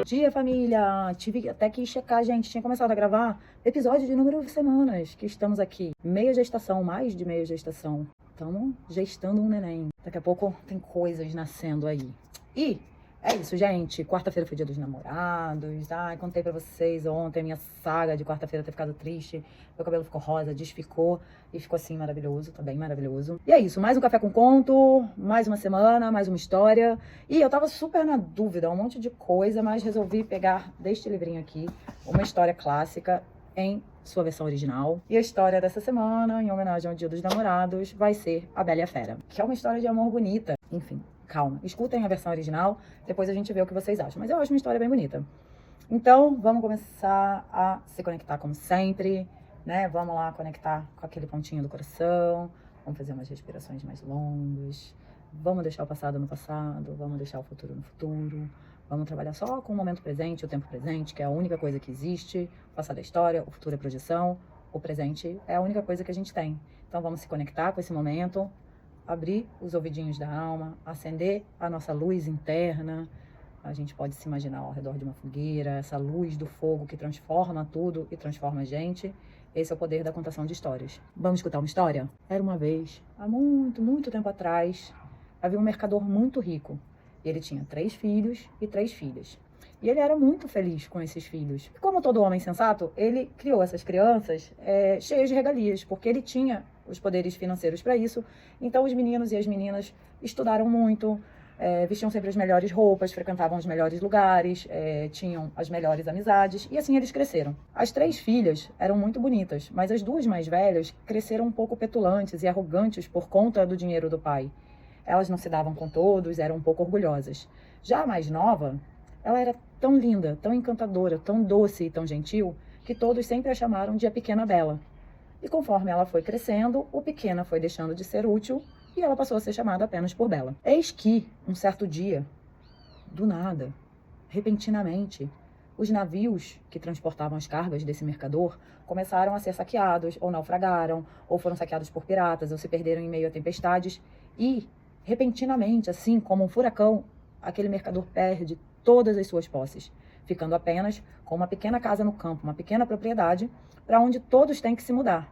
Dia, família! Tive até que checar, gente. Tinha começado a gravar episódio de número de semanas que estamos aqui. Meia gestação, mais de meia gestação. Estamos gestando um neném. Daqui a pouco tem coisas nascendo aí. E é isso, gente. Quarta-feira foi dia dos namorados. Ai, contei pra vocês ontem a minha saga de quarta-feira ter ficado triste. Meu cabelo ficou rosa, desficou e ficou assim maravilhoso, tá bem maravilhoso. E é isso, mais um Café com Conto, mais uma semana, mais uma história. E eu tava super na dúvida, um monte de coisa, mas resolvi pegar deste livrinho aqui uma história clássica em sua versão original. E a história dessa semana, em homenagem ao Dia dos Namorados, vai ser A Bela e a Fera, que é uma história de amor bonita. Enfim, calma, escutem a versão original, depois a gente vê o que vocês acham. Mas eu acho uma história bem bonita. Então, vamos começar a se conectar como sempre, né? Vamos lá conectar com aquele pontinho do coração. Vamos fazer umas respirações mais longas. Vamos deixar o passado no passado, vamos deixar o futuro no futuro. Vamos trabalhar só com o momento presente, o tempo presente, que é a única coisa que existe. O passado é história, o futuro é projeção, o presente é a única coisa que a gente tem. Então, vamos se conectar com esse momento, abrir os ouvidinhos da alma, acender a nossa luz interna. A gente pode se imaginar ao redor de uma fogueira, essa luz do fogo que transforma tudo e transforma a gente. Esse é o poder da contação de histórias. Vamos escutar uma história? Era uma vez, há muito, muito tempo atrás, havia um mercador muito rico. Ele tinha 3 filhos e 3 filhas. E ele era muito feliz com esses filhos. E como todo homem sensato, ele criou essas crianças cheias de regalias, porque ele tinha os poderes financeiros para isso. Então os meninos e as meninas estudaram muito, vestiam sempre as melhores roupas, frequentavam os melhores lugares, tinham as melhores amizades, e assim eles cresceram. As 3 filhas eram muito bonitas, mas as 2 mais velhas cresceram um pouco petulantes e arrogantes por conta do dinheiro do pai. Elas não se davam com todos, eram um pouco orgulhosas. Já a mais nova, ela era tão linda, tão encantadora, tão doce e tão gentil, que todos sempre a chamaram de a Pequena Bela. E conforme ela foi crescendo, o Pequena foi deixando de ser útil e ela passou a ser chamada apenas por Bela. Eis que, um certo dia, do nada, repentinamente, os navios que transportavam as cargas desse mercador começaram a ser saqueados, ou naufragaram, ou foram saqueados por piratas, ou se perderam em meio a tempestades. E, repentinamente, assim como um furacão, aquele mercador perde todas as suas posses, ficando apenas com uma pequena casa no campo, uma pequena propriedade, para onde todos têm que se mudar.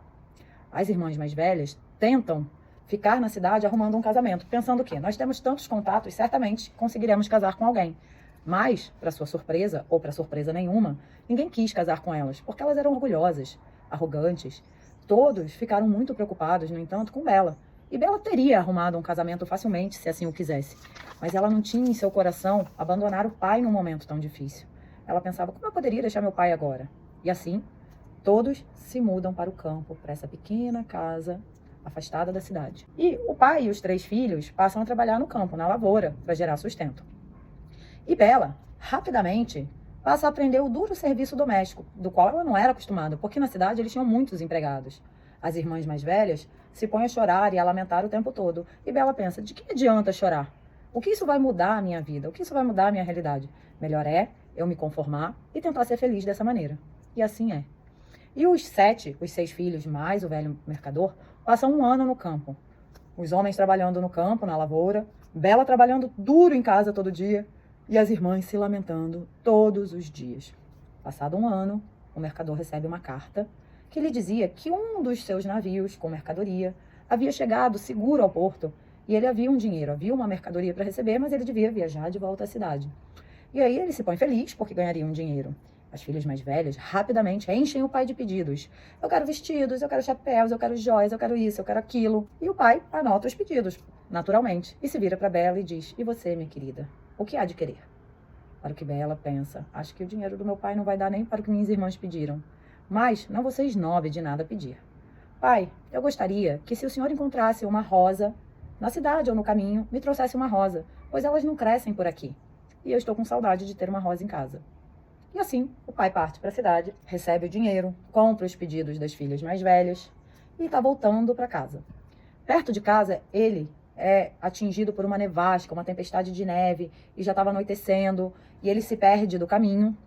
As irmãs mais velhas tentam ficar na cidade arrumando um casamento, pensando que nós temos tantos contatos, certamente conseguiremos casar com alguém. Mas, para sua surpresa, ou para surpresa nenhuma, ninguém quis casar com elas, porque elas eram orgulhosas, arrogantes. Todos ficaram muito preocupados, no entanto, com Bela. E Bela teria arrumado um casamento facilmente, se assim o quisesse. Mas ela não tinha em seu coração abandonar o pai num momento tão difícil. Ela pensava, como eu poderia deixar meu pai agora? E assim, todos se mudam para o campo, para essa pequena casa afastada da cidade. E o pai e os 3 filhos passam a trabalhar no campo, na lavoura, para gerar sustento. E Bela, rapidamente, passa a aprender o duro serviço doméstico, do qual ela não era acostumada, porque na cidade eles tinham muitos empregados. As irmãs mais velhas se põem a chorar e a lamentar o tempo todo. E Bela pensa, de que adianta chorar? O que isso vai mudar a minha vida? O que isso vai mudar a minha realidade? Melhor é eu me conformar e tentar ser feliz dessa maneira. E assim é. E os 6 filhos, mais o velho mercador, passam um ano no campo. Os homens trabalhando no campo, na lavoura, Bela trabalhando duro em casa todo dia, e as irmãs se lamentando todos os dias. Passado um ano, o mercador recebe uma carta que lhe dizia que um dos seus navios com mercadoria havia chegado seguro ao porto, e ele havia um dinheiro, havia uma mercadoria para receber, mas ele devia viajar de volta à cidade. E aí ele se põe feliz porque ganharia um dinheiro. As filhas mais velhas rapidamente enchem o pai de pedidos. Eu quero vestidos, eu quero chapéus, eu quero joias, eu quero isso, eu quero aquilo. E o pai anota os pedidos, naturalmente, e se vira para Bela e diz, e você, minha querida, o que há de querer? Para o que Bela pensa, acho que o dinheiro do meu pai não vai dar nem para o que minhas irmãs pediram. Mas não vou ser esnobe de nada pedir. Pai, eu gostaria que se o senhor encontrasse uma rosa na cidade ou no caminho, me trouxesse uma rosa, pois elas não crescem por aqui. E eu estou com saudade de ter uma rosa em casa. E assim, o pai parte para a cidade, recebe o dinheiro, compra os pedidos das filhas mais velhas e está voltando para casa. Perto de casa, ele é atingido por uma nevasca, uma tempestade de neve, e já estava anoitecendo, e ele se perde do caminho,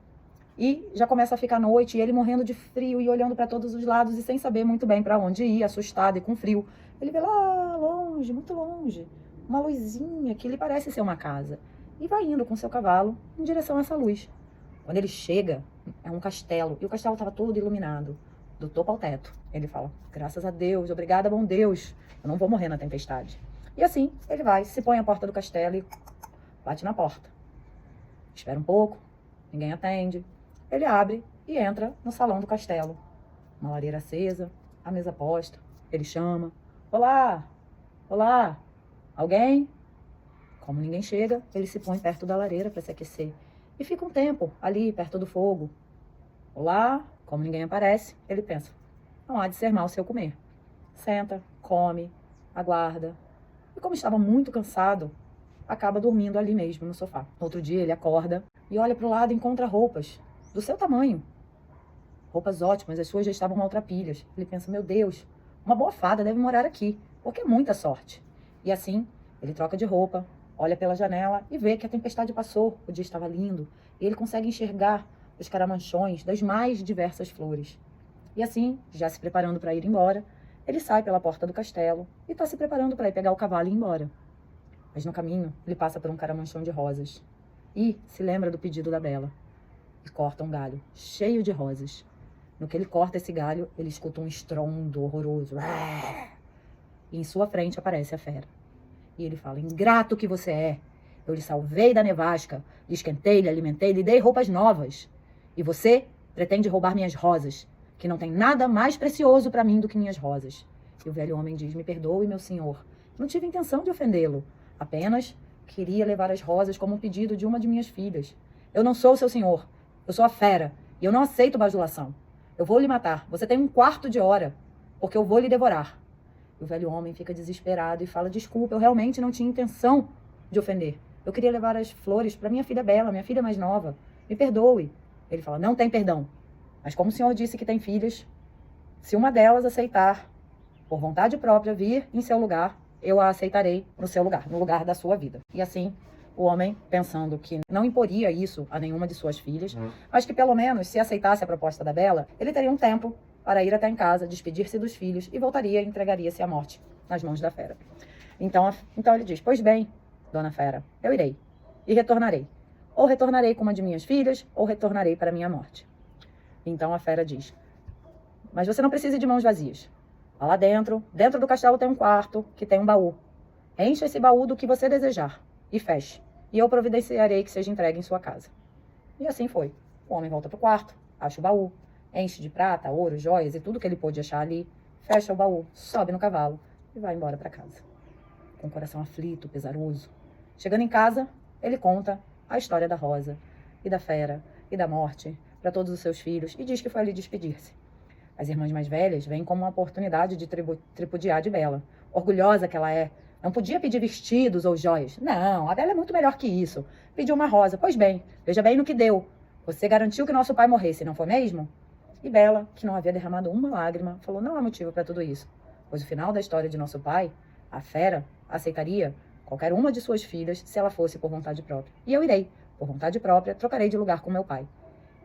e já começa a ficar noite, e ele morrendo de frio e olhando para todos os lados e sem saber muito bem para onde ir, assustado e com frio. Ele vê lá longe, muito longe, uma luzinha que lhe parece ser uma casa, e vai indo com seu cavalo em direção a essa luz. Quando ele chega, é um castelo. E o castelo estava todo iluminado, do topo ao teto. Ele fala, graças a Deus, obrigada, bom Deus. Eu não vou morrer na tempestade. E assim, ele vai, se põe à porta do castelo e bate na porta. Espera um pouco, ninguém atende. Ele abre e entra no salão do castelo. Uma lareira acesa, a mesa posta. Ele chama. Olá! Olá! Alguém? Como ninguém chega, ele se põe perto da lareira para se aquecer. E fica um tempo ali, perto do fogo. Olá! Como ninguém aparece, ele pensa, não há de ser mal se eu comer. Senta, come, aguarda. E como estava muito cansado, acaba dormindo ali mesmo no sofá. Outro dia ele acorda e olha para o lado e encontra roupas do seu tamanho. Roupas ótimas, as suas já estavam maltrapilhas. Ele pensa, meu Deus, uma boa fada deve morar aqui, porque é muita sorte. E assim, ele troca de roupa, olha pela janela e vê que a tempestade passou, o dia estava lindo, e ele consegue enxergar os caramanchões das mais diversas flores. E assim, já se preparando para ir embora, ele sai pela porta do castelo e está se preparando para ir pegar o cavalo e ir embora. Mas no caminho, ele passa por um caramanchão de rosas e se lembra do pedido da Bela e corta um galho cheio de rosas. No que ele corta esse galho, ele escuta um estrondo horroroso. E em sua frente aparece a fera. E ele fala, ingrato que você é. Eu lhe salvei da nevasca, lhe esquentei, lhe alimentei, lhe dei roupas novas. E você pretende roubar minhas rosas, que não tem nada mais precioso para mim do que minhas rosas. E o velho homem diz, me perdoe, meu senhor. Não tive intenção de ofendê-lo. Apenas queria levar as rosas como um pedido de uma de minhas filhas. Eu não sou o seu senhor. Eu sou a fera. E eu não aceito bajulação. Eu vou lhe matar. Você tem 1/4 de hora, porque eu vou lhe devorar. E o velho homem fica desesperado e fala, desculpa, eu realmente não tinha intenção de ofender. Eu queria levar as flores para minha filha Bela, minha filha mais nova. Me perdoe. Ele fala, não tem perdão. Mas como o senhor disse que tem filhas, se uma delas aceitar, por vontade própria, vir em seu lugar, eu a aceitarei no seu lugar, no lugar da sua vida. E assim, o homem, pensando que não imporia isso a nenhuma de suas filhas, mas que pelo menos, se aceitasse a proposta da Bela, ele teria um tempo para ir até em casa, despedir-se dos filhos e voltaria e entregaria-se à morte nas mãos da fera. Então ele diz, pois bem, dona fera, eu irei e retornarei. Ou retornarei com uma de minhas filhas, ou retornarei para minha morte. Então a fera diz, mas você não precisa ir de mãos vazias. Vá lá dentro do castelo tem um quarto que tem um baú. Encha esse baú do que você desejar e feche. E eu providenciarei que seja entregue em sua casa. E assim foi. O homem volta para o quarto, acha o baú, enche de prata, ouro, joias e tudo que ele pôde achar ali, fecha o baú, sobe no cavalo e vai embora para casa. Com o coração aflito, pesaroso. Chegando em casa, ele conta a história da Rosa e da fera e da morte para todos os seus filhos e diz que foi ali despedir-se. As irmãs mais velhas veem como uma oportunidade de tripudiar de Bela. Orgulhosa que ela é, não podia pedir vestidos ou joias. Não, a Bela é muito melhor que isso. Pediu uma rosa. Pois bem, veja bem no que deu. Você garantiu que nosso pai morresse, não foi mesmo? E Bela, que não havia derramado uma lágrima, falou, não há motivo para tudo isso. Pois o final da história de nosso pai, a fera, aceitaria qualquer uma de suas filhas se ela fosse por vontade própria. E eu irei, por vontade própria, trocarei de lugar com meu pai.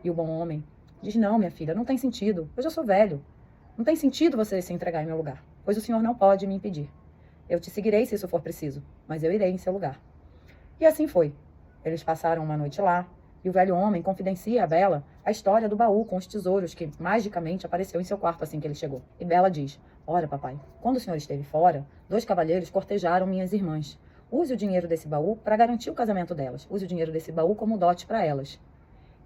E o bom homem diz, não, minha filha, não tem sentido. Eu já sou velho. Não tem sentido você se entregar em meu lugar, pois o senhor não pode me impedir. Eu te seguirei se isso for preciso, mas eu irei em seu lugar. E assim foi. Eles passaram uma noite lá, e o velho homem confidencia a Bela a história do baú com os tesouros que magicamente apareceu em seu quarto assim que ele chegou. E Bela diz, ora, papai, quando o senhor esteve fora, 2 cavalheiros cortejaram minhas irmãs. Use o dinheiro desse baú para garantir o casamento delas. Use o dinheiro desse baú como dote para elas.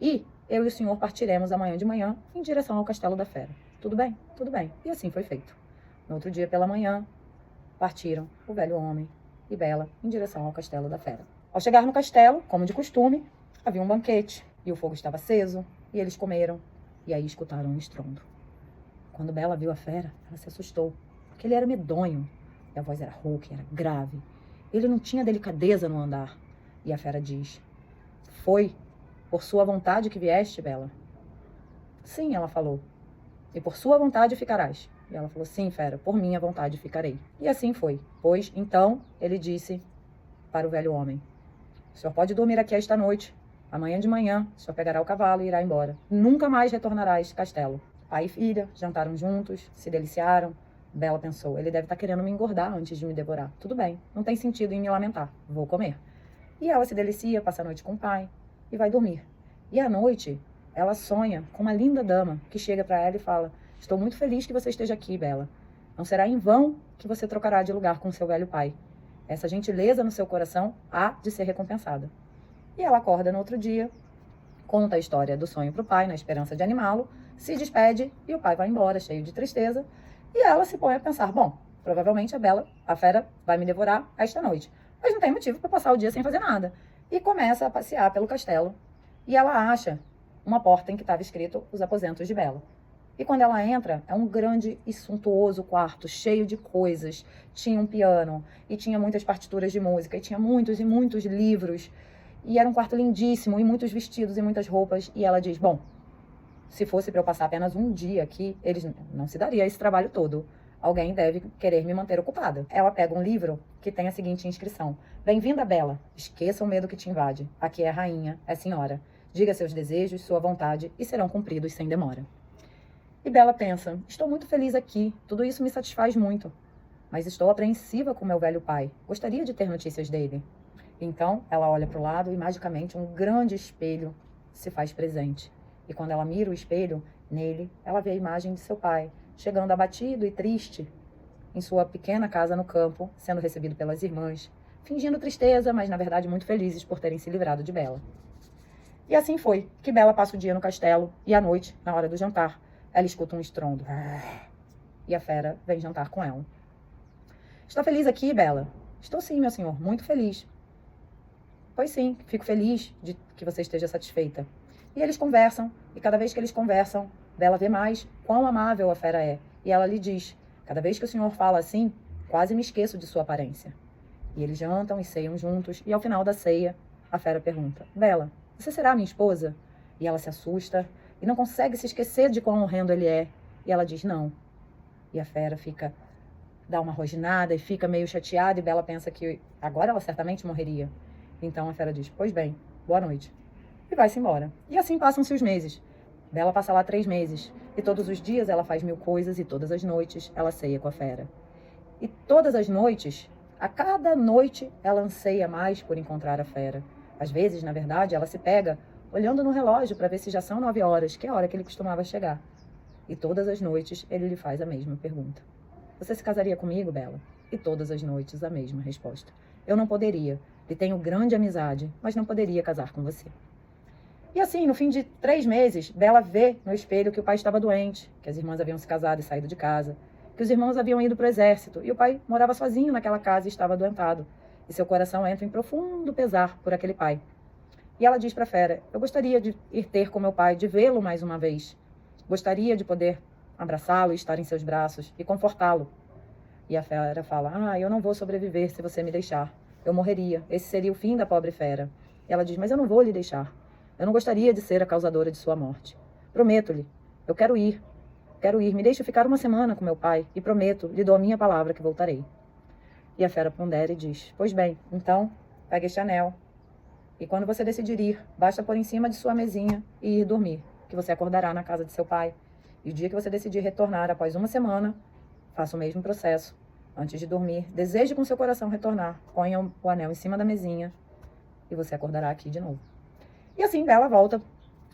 E eu e o senhor partiremos amanhã de manhã em direção ao castelo da fera. Tudo bem? Tudo bem. E assim foi feito. No outro dia pela manhã, partiram o velho homem e Bela em direção ao castelo da fera. Ao chegar no castelo, como de costume, havia um banquete e o fogo estava aceso e eles comeram e aí escutaram um estrondo. Quando Bela viu a fera, ela se assustou, porque ele era medonho e a voz era rouca, era grave. Ele não tinha delicadeza no andar. E a fera diz, foi por sua vontade que vieste, Bela? Sim, ela falou. E por sua vontade ficarás. E ela falou, sim, fera, por minha vontade ficarei. E assim foi. Pois, então, ele disse para o velho homem, o senhor pode dormir aqui esta noite. Amanhã de manhã, o senhor pegará o cavalo e irá embora. Nunca mais retornará a este castelo. Pai e filha jantaram juntos, se deliciaram. Bela pensou, ele deve estar querendo me engordar antes de me devorar. Tudo bem, não tem sentido em me lamentar. Vou comer. E ela se delicia, passa a noite com o pai e vai dormir. E à noite, ela sonha com uma linda dama que chega para ela e fala: estou muito feliz que você esteja aqui, Bela. Não será em vão que você trocará de lugar com seu velho pai. Essa gentileza no seu coração há de ser recompensada. E ela acorda no outro dia, conta a história do sonho para o pai, na esperança de animá-lo, se despede e o pai vai embora, cheio de tristeza. E ela se põe a pensar: bom, provavelmente a fera, vai me devorar esta noite. Mas não tem motivo para passar o dia sem fazer nada. E começa a passear pelo castelo. E ela acha uma porta em que estava escrito os aposentos de Bela. E quando ela entra, é um grande e suntuoso quarto, cheio de coisas. Tinha um piano, e tinha muitas partituras de música, e tinha muitos e muitos livros. E era um quarto lindíssimo, e muitos vestidos e muitas roupas. E ela diz: bom, se fosse para eu passar apenas um dia aqui, eles não se daria esse trabalho todo. Alguém deve querer me manter ocupada. Ela pega um livro que tem a seguinte inscrição: Bem-vinda, Bela. Esqueça o medo que te invade. Aqui é a rainha, é senhora. Diga seus desejos, sua vontade, e serão cumpridos sem demora. E Bela pensa: estou muito feliz aqui, tudo isso me satisfaz muito. Mas estou apreensiva com meu velho pai. Gostaria de ter notícias dele. Então, ela olha para o lado e, magicamente, um grande espelho se faz presente. E quando ela mira o espelho, nele, ela vê a imagem de seu pai, chegando abatido e triste em sua pequena casa no campo, sendo recebido pelas irmãs, fingindo tristeza, mas, na verdade, muito felizes por terem se livrado de Bela. E assim foi que Bela passa o dia no castelo e, à noite, na hora do jantar, ela escuta um estrondo. E a fera vem jantar com ela. Está feliz aqui, Bela? Estou sim, meu senhor, muito feliz. Pois sim, fico feliz de que você esteja satisfeita. E eles conversam, e cada vez que eles conversam, Bela vê mais quão amável a fera é. E ela lhe diz: cada vez que o senhor fala assim, quase me esqueço de sua aparência. E eles jantam e ceiam juntos, e ao final da ceia, a fera pergunta: Bela, você será minha esposa? E ela se assusta e não consegue se esquecer de quão horrendo ele é. E ela diz: não. E a fera dá uma rosnada e fica meio chateada, e Bela pensa que agora ela certamente morreria. Então a fera diz: pois bem, boa noite. E vai-se embora. E assim passam-se os meses. Bela passa lá 3 meses. E todos os dias ela faz 1000 coisas, e todas as noites ela ceia com a fera. E todas as noites, a cada noite, ela anseia mais por encontrar a fera. Às vezes, na verdade, ela se pega olhando no relógio para ver se já são 9 horas, que é a hora que ele costumava chegar. E todas as noites ele lhe faz a mesma pergunta: você se casaria comigo, Bela? E todas as noites a mesma resposta: eu não poderia. Lhe tenho grande amizade, mas não poderia casar com você. E assim, no fim de 3 meses, Bela vê no espelho que o pai estava doente, que as irmãs haviam se casado e saído de casa, que os irmãos haviam ido para o exército, e o pai morava sozinho naquela casa e estava adoentado. E seu coração entra em profundo pesar por aquele pai. E ela diz para a fera: eu gostaria de ir ter com meu pai, de vê-lo mais uma vez. Gostaria de poder abraçá-lo e estar em seus braços e confortá-lo. E a fera fala: eu não vou sobreviver se você me deixar. Eu morreria. Esse seria o fim da pobre fera. E ela diz: mas eu não vou lhe deixar. Eu não gostaria de ser a causadora de sua morte. Prometo-lhe. Eu quero ir. Quero ir. Me deixe ficar 1 semana com meu pai e prometo, lhe dou a minha palavra que voltarei. E a fera pondera e diz: pois bem, então, pegue este anel. E quando você decidir ir, basta pôr em cima de sua mesinha e ir dormir, que você acordará na casa de seu pai. E o dia que você decidir retornar após 1 semana, faça o mesmo processo. Antes de dormir, deseje com seu coração retornar. Ponha o anel em cima da mesinha e você acordará aqui de novo. E assim Bela volta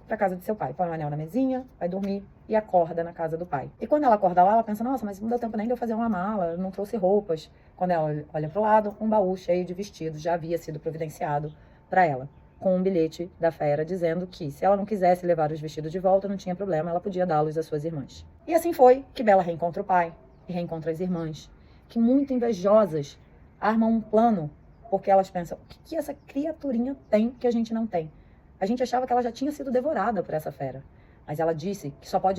para a casa de seu pai. Põe o anel na mesinha, vai dormir e acorda na casa do pai. E quando ela acorda lá, ela pensa: nossa, mas não deu tempo nem de eu fazer uma mala, não trouxe roupas. Quando ela olha para o lado, um baú cheio de vestidos já havia sido providenciado para ela, com um bilhete da fera dizendo que, se ela não quisesse levar os vestidos de volta, não tinha problema, ela podia dá-los às suas irmãs. E assim foi que Bela reencontra o pai e reencontra as irmãs, que, muito invejosas, armam um plano, porque elas pensam: o que essa criaturinha tem que a gente não tem? A gente achava que ela já tinha sido devorada por essa fera, mas ela disse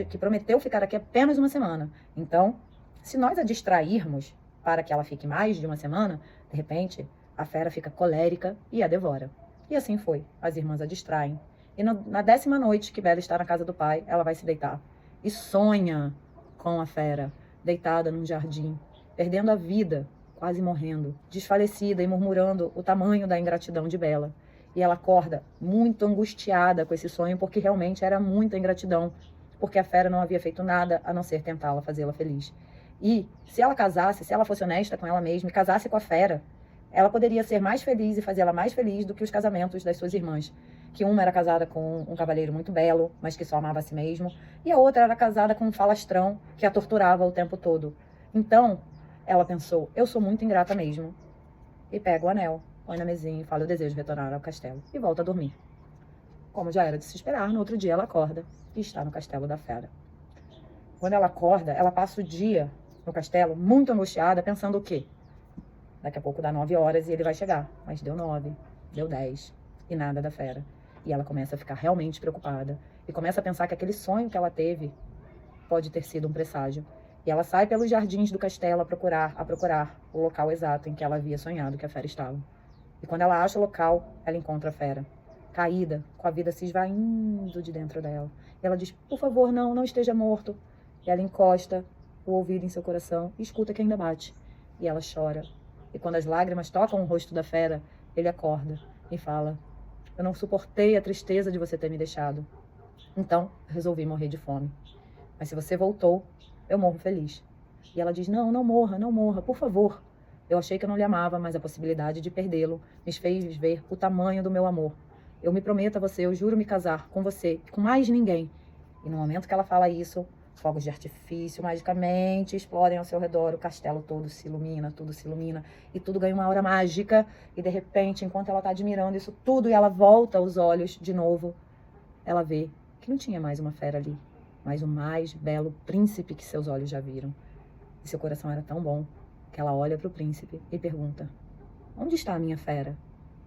que prometeu ficar aqui apenas 1 semana. Então, se nós a distrairmos para que ela fique mais de 1 semana, de repente, a fera fica colérica e a devora. E assim foi. As irmãs a distraem. E na 10ª noite que Bela está na casa do pai, ela vai se deitar. E sonha com a fera, deitada num jardim, perdendo a vida, quase morrendo, desfalecida e murmurando o tamanho da ingratidão de Bela. E ela acorda muito angustiada com esse sonho, porque realmente era muita ingratidão, porque a fera não havia feito nada a não ser tentá-la, fazê-la feliz. E se ela casasse, se ela fosse honesta com ela mesma e casasse com a fera, ela poderia ser mais feliz e fazê-la mais feliz do que os casamentos das suas irmãs. que uma era casada com um cavalheiro muito belo, mas que só amava a si mesmo, e a outra era casada com um falastrão que a torturava o tempo todo. Então, ela pensou, eu sou muito ingrata mesmo. E pega o anel, põe na mesinha e fala, eu desejo retornar ao castelo. E volta a dormir. Como já era de se esperar, no outro dia ela acorda e está no castelo da fera. Quando ela acorda, ela passa o dia no castelo muito angustiada, pensando o quê? Daqui a pouco dá 9 horas e ele vai chegar. Mas deu 9, deu 10 e nada da fera. E ela começa a ficar realmente preocupada. E começa a pensar que aquele sonho que ela teve pode ter sido um presságio. E ela sai pelos jardins do castelo a procurar o local exato em que ela havia sonhado que a fera estava. E quando ela acha o local, ela encontra a fera, caída, com a vida se esvaindo de dentro dela. E ela diz, por favor, não esteja morto. E ela encosta o ouvido em seu coração e escuta que ainda bate. E ela chora. E quando as lágrimas tocam o rosto da fera, ele acorda e fala, eu não suportei a tristeza de você ter me deixado. Então, resolvi morrer de fome. Mas se você voltou, eu morro feliz. E ela diz, não morra, por favor. Eu achei que eu não lhe amava, mas a possibilidade de perdê-lo me fez ver o tamanho do meu amor. Eu me prometo a você, eu juro me casar com você e com mais ninguém. E no momento que ela fala isso, fogos de artifício magicamente explodem ao seu redor, o castelo todo se ilumina, tudo se ilumina, e tudo ganha uma aura mágica, e de repente, enquanto ela está admirando isso tudo, e ela volta os olhos de novo, ela vê que não tinha mais uma fera ali, mas o mais belo príncipe que seus olhos já viram. E seu coração era tão bom, que ela olha para o príncipe e pergunta, onde está a minha fera?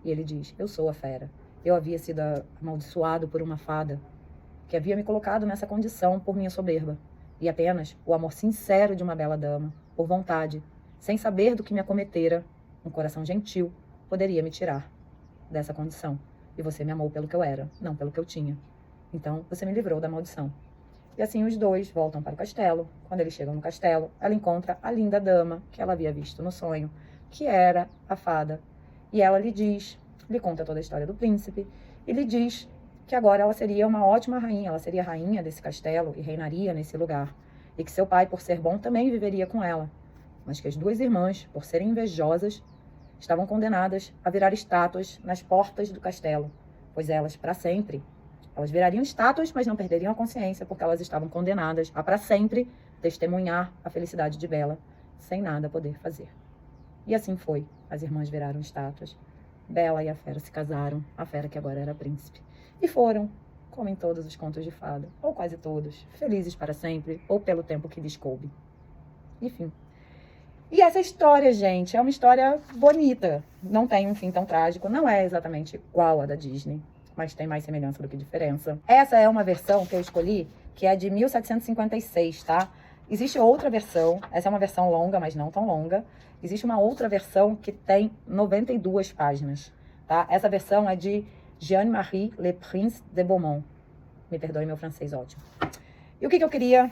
E ele diz, eu sou a fera. Eu havia sido amaldiçoado por uma fada, que havia me colocado nessa condição por minha soberba, e apenas o amor sincero de uma bela dama, por vontade, sem saber do que me acometera, um coração gentil, poderia me tirar dessa condição. E você me amou pelo que eu era, não pelo que eu tinha. Então, você me livrou da maldição. E assim os dois voltam para o castelo. Quando eles chegam no castelo, ela encontra a linda dama que ela havia visto no sonho, que era a fada. E ela lhe conta toda a história do príncipe, e lhe diz que agora ela seria uma ótima rainha, ela seria rainha desse castelo e reinaria nesse lugar. E que seu pai, por ser bom, também viveria com ela. Mas que as duas irmãs, por serem invejosas, estavam condenadas a virar estátuas nas portas do castelo, pois elas, para sempre, elas virariam estátuas, mas não perderiam a consciência, porque elas estavam condenadas a, para sempre, testemunhar a felicidade de Bela, sem nada poder fazer. E assim foi. As irmãs viraram estátuas. Bela e a fera se casaram, a fera que agora era príncipe. E foram, como em todos os contos de fada, ou quase todos, felizes para sempre, ou pelo tempo que lhes coube. Enfim. E essa história, gente, é uma história bonita. Não tem um fim tão trágico, não é exatamente igual a da Disney, mas tem mais semelhança do que diferença. Essa é uma versão que eu escolhi, que é de 1756, tá? Existe outra versão, essa é uma versão longa, mas não tão longa. Existe uma outra versão que tem 92 páginas, tá? Essa versão é de Jean-Marie Le Prince de Beaumont. Me perdoe meu francês ótimo. E o que eu queria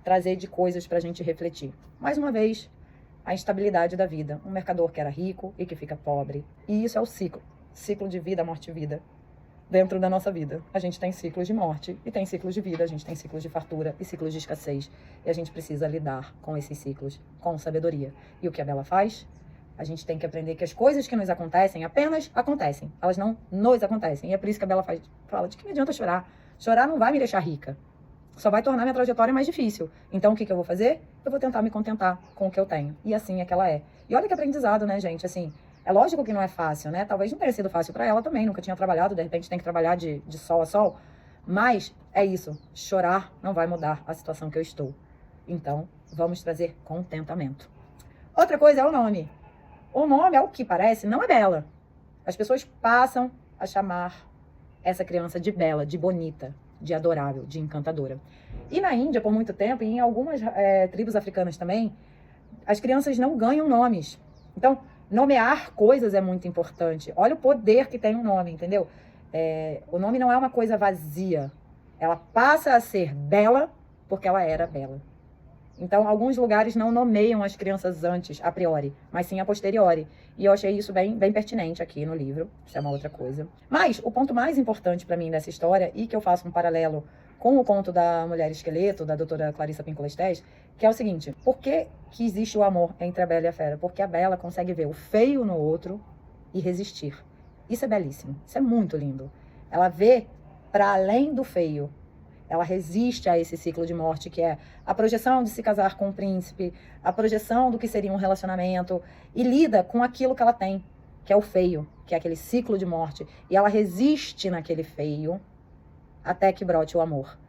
trazer de coisas pra gente refletir? Mais uma vez, a instabilidade da vida. Um mercador que era rico e que fica pobre. E isso é o ciclo. Ciclo de vida, morte e vida. Dentro da nossa vida. A gente tem ciclos de morte e tem ciclos de vida. A gente tem ciclos de fartura e ciclos de escassez. E a gente precisa lidar com esses ciclos com sabedoria. E o que a Bela faz? A gente tem que aprender que as coisas que nos acontecem apenas acontecem. Elas não nos acontecem. E é por isso que a Bela fala, de que me adianta chorar? Chorar não vai me deixar rica. Só vai tornar minha trajetória mais difícil. Então, o que eu vou fazer? Eu vou tentar me contentar com o que eu tenho. E assim é que ela é. E olha que aprendizado, né, gente? Assim, é lógico que não é fácil, né? Talvez não tenha sido fácil para ela também. Nunca tinha trabalhado, de repente tem que trabalhar de sol a sol. Mas é isso. Chorar não vai mudar a situação que eu estou. Então, vamos trazer contentamento. Outra coisa é o nome. O nome, ao que parece, não é Bela. As pessoas passam a chamar essa criança de Bela, de bonita, de adorável, de encantadora. E na Índia, por muito tempo, e em algumas tribos africanas também, as crianças não ganham nomes. Então, nomear coisas é muito importante. Olha o poder que tem um nome, entendeu? O nome não é uma coisa vazia. Ela passa a ser bela porque ela era bela. Então, alguns lugares não nomeiam as crianças antes, a priori, mas sim a posteriori. E eu achei isso bem pertinente aqui no livro. Isso é uma outra coisa. Mas o ponto mais importante para mim dessa história, e que eu faço um paralelo com o conto da Mulher Esqueleto, da doutora Clarissa Pinkola Estés, que é o seguinte: por que existe o amor entre a Bela e a Fera? Porque a Bela consegue ver o feio no outro e resistir. Isso é belíssimo. Isso é muito lindo. Ela vê para além do feio. Ela resiste a esse ciclo de morte, que é a projeção de se casar com um príncipe, a projeção do que seria um relacionamento, e lida com aquilo que ela tem, que é o feio, que é aquele ciclo de morte. E ela resiste naquele feio até que brote o amor.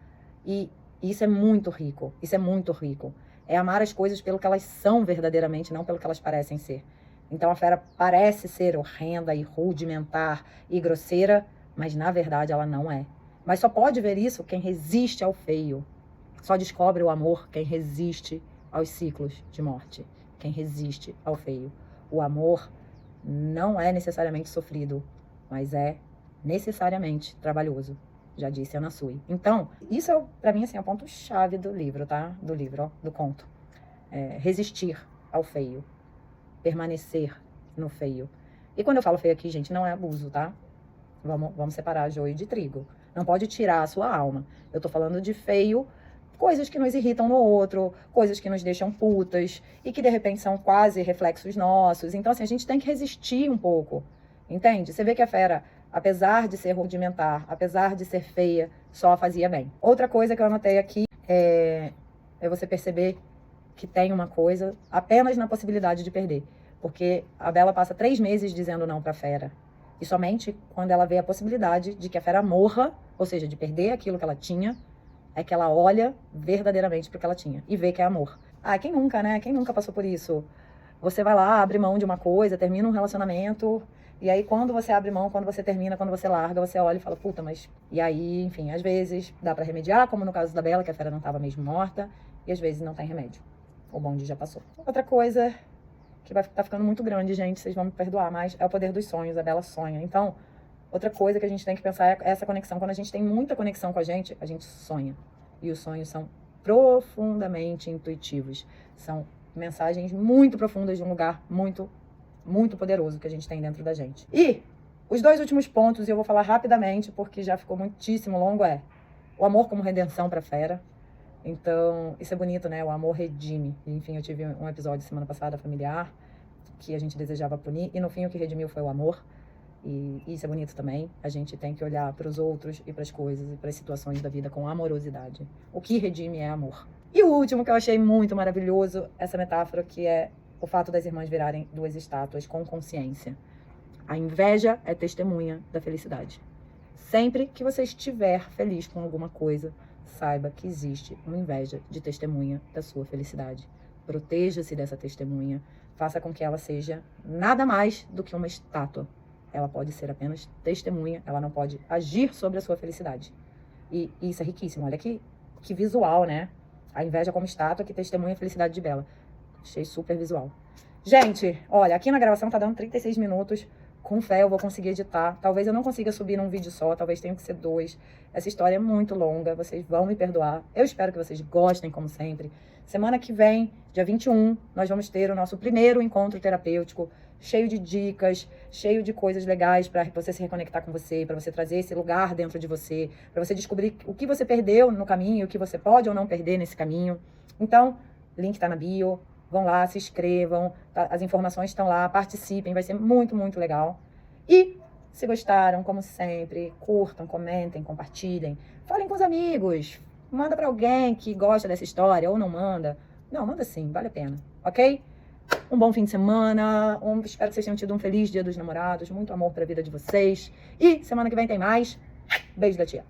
E isso é muito rico, isso é muito rico. É amar as coisas pelo que elas são verdadeiramente, não pelo que elas parecem ser. Então a fera parece ser horrenda e rudimentar e grosseira, mas na verdade ela não é. Mas só pode ver isso quem resiste ao feio. Só descobre o amor quem resiste aos ciclos de morte, quem resiste ao feio. O amor não é necessariamente sofrido, mas é necessariamente trabalhoso. Já disse Ana Sui. Então, isso é, pra mim, assim, é o ponto-chave do livro, tá? Do livro, ó, do conto. Resistir ao feio. Permanecer no feio. E quando eu falo feio aqui, gente, não é abuso, tá? Vamos separar joio de trigo. Não pode tirar a sua alma. Eu tô falando de feio, coisas que nos irritam no outro, coisas que nos deixam putas e que, de repente, são quase reflexos nossos. Então, assim, a gente tem que resistir um pouco, entende? Você vê que a fera, apesar de ser rudimentar, apesar de ser feia, só fazia bem. Outra coisa que eu anotei aqui é você perceber que tem uma coisa apenas na possibilidade de perder. Porque a Bella passa 3 meses dizendo não pra fera. E somente quando ela vê a possibilidade de que a fera morra, ou seja, de perder aquilo que ela tinha, é que ela olha verdadeiramente pro que ela tinha e vê que é amor. Ah, quem nunca, né? Quem nunca passou por isso? Você vai lá, abre mão de uma coisa, termina um relacionamento, e aí quando você abre mão, quando você termina, quando você larga, você olha e fala, puta, mas... E aí, enfim, às vezes dá pra remediar, como no caso da Bella, que a fera não tava mesmo morta, e às vezes não tem remédio. O bonde já passou. Outra coisa que vai estar ficando muito grande, gente, vocês vão me perdoar, mas é o poder dos sonhos, a Bella sonha. Então, outra coisa que a gente tem que pensar é essa conexão. Quando a gente tem muita conexão com a gente sonha. E os sonhos são profundamente intuitivos. São mensagens muito profundas de um lugar muito, muito poderoso que a gente tem dentro da gente. E os 2 últimos pontos, e eu vou falar rapidamente, porque já ficou muitíssimo longo, é o amor como redenção pra fera. Então, isso é bonito, né? O amor redime. Enfim, eu tive um episódio semana passada, familiar, que a gente desejava punir, e no fim o que redimiu foi o amor. E isso é bonito também. A gente tem que olhar para os outros e para as coisas e para as situações da vida com amorosidade. O que redime é amor. E o último que eu achei muito maravilhoso, essa metáfora, que é o fato das irmãs virarem 2 estátuas com consciência. A inveja é testemunha da felicidade. Sempre que você estiver feliz com alguma coisa, saiba que existe uma inveja de testemunha da sua felicidade. Proteja-se dessa testemunha. Faça com que ela seja nada mais do que uma estátua. Ela pode ser apenas testemunha, ela não pode agir sobre a sua felicidade. E isso é riquíssimo. Olha que visual, né? A inveja como estátua que testemunha a felicidade de Bella. Achei super visual. Gente, olha, aqui na gravação tá dando 36 minutos. Com fé eu vou conseguir editar. Talvez eu não consiga subir num vídeo só, talvez tenha que ser 2. Essa história é muito longa, vocês vão me perdoar. Eu espero que vocês gostem, como sempre. Semana que vem, dia 21, nós vamos ter o nosso primeiro encontro terapêutico, cheio de dicas, cheio de coisas legais para você se reconectar com você, para você trazer esse lugar dentro de você, para você descobrir o que você perdeu no caminho, o que você pode ou não perder nesse caminho. Então, link tá na bio. Vão lá, se inscrevam, tá? As informações estão lá, participem, vai ser muito, muito legal. E, se gostaram, como sempre, curtam, comentem, compartilhem, falem com os amigos, manda pra alguém que gosta dessa história, ou não manda. Não, manda sim, vale a pena, ok? Um bom fim de semana, espero que vocês tenham tido um feliz Dia dos Namorados, muito amor pra vida de vocês. E semana que vem tem mais. Beijo da tia.